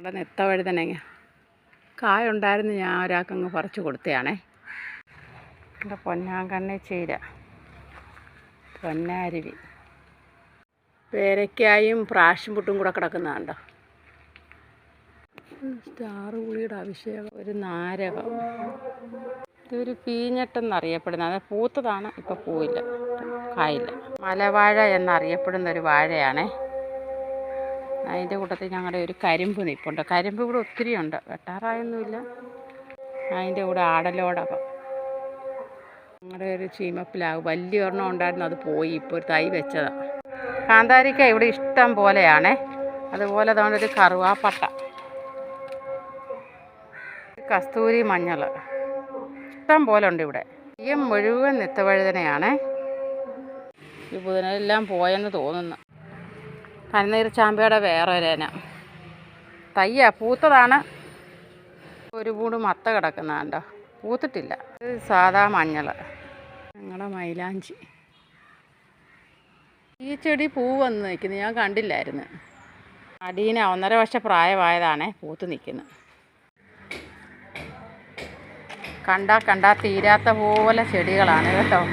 ഇവിടെ നെത്തവഴുതനങ്ങ കായ ഉണ്ടായിരുന്നു, ഞാൻ ഒരാൾക്കങ്ങ് പറിച്ചു കൊടുത്തതാണേ. ഇവിടെ പൊന്നാങ്കണ്ണി ചീര, പൊന്നാരുവി, പേരയ്ക്കായും പ്രാഷൻ പുട്ടും കൂടെ കിടക്കുന്നതുണ്ടോ. സ്റ്റാർ പുളിയുടെ അഭിഷേകം, ഒരു നാരകം, ഇതൊരു പീഞ്ഞട്ടെന്നറിയപ്പെടുന്നത്, അത് പൂത്തതാണ്, ഇപ്പോൾ പൂവില്ല, കായില്ല. മലവാഴ എന്നറിയപ്പെടുന്ന ഒരു വാഴയാണേ. അതിൻ്റെ കൂട്ടത്തിൽ ഞങ്ങളുടെ ഒരു കരിമ്പ് നിൽപ്പുണ്ട്. കരിമ്പ് ഇവിടെ ഒത്തിരി ഉണ്ട്, വെട്ടാറായൊന്നുമില്ല. അതിൻ്റെ കൂടെ ആടലോടകം, ഞങ്ങളുടെ ഒരു ചീമപ്പിലാവ് വലിയ ഒരെണ്ണം ഉണ്ടായിരുന്നു, അത് പോയി, ഇപ്പോൾ ഒരു തൈ വെച്ചതാണ്. കാന്താരിക്ക ഇവിടെ ഇഷ്ടം പോലെയാണേ. അതുപോലെ തന്നെ ഒരു കറുവാപ്പട്ട, കസ്തൂരി മഞ്ഞൾ ഇഷ്ടം പോലെ ഉണ്ട് ഇവിടെ. ഈ മുഴുവൻ നെത്തവഴുതനയാണേ. ഈ ബുധനെല്ലാം പോയെന്ന് തോന്നുന്നു. പനിനീർ ചാമ്പയുടെ വേറെ ഒരേന തയ്യ, പൂത്തതാണ്. ഒരു കൂട് മത്ത കിടക്കുന്നതാണ്ടോ, പൂത്തിട്ടില്ല. ഇത് സാധാ മഞ്ഞൾ, ഞങ്ങളുടെ മൈലാഞ്ചി. ഈ ചെടി പൂ വന്ന് നിൽക്കുന്നു, ഞാൻ കണ്ടില്ലായിരുന്നു. അടീന 1.5 വർഷം പ്രായമായതാണേ, പൂത്ത് നിൽക്കുന്നു. കണ്ടാ തീരാത്ത പോലെ ചെടികളാണ് കേട്ടോ.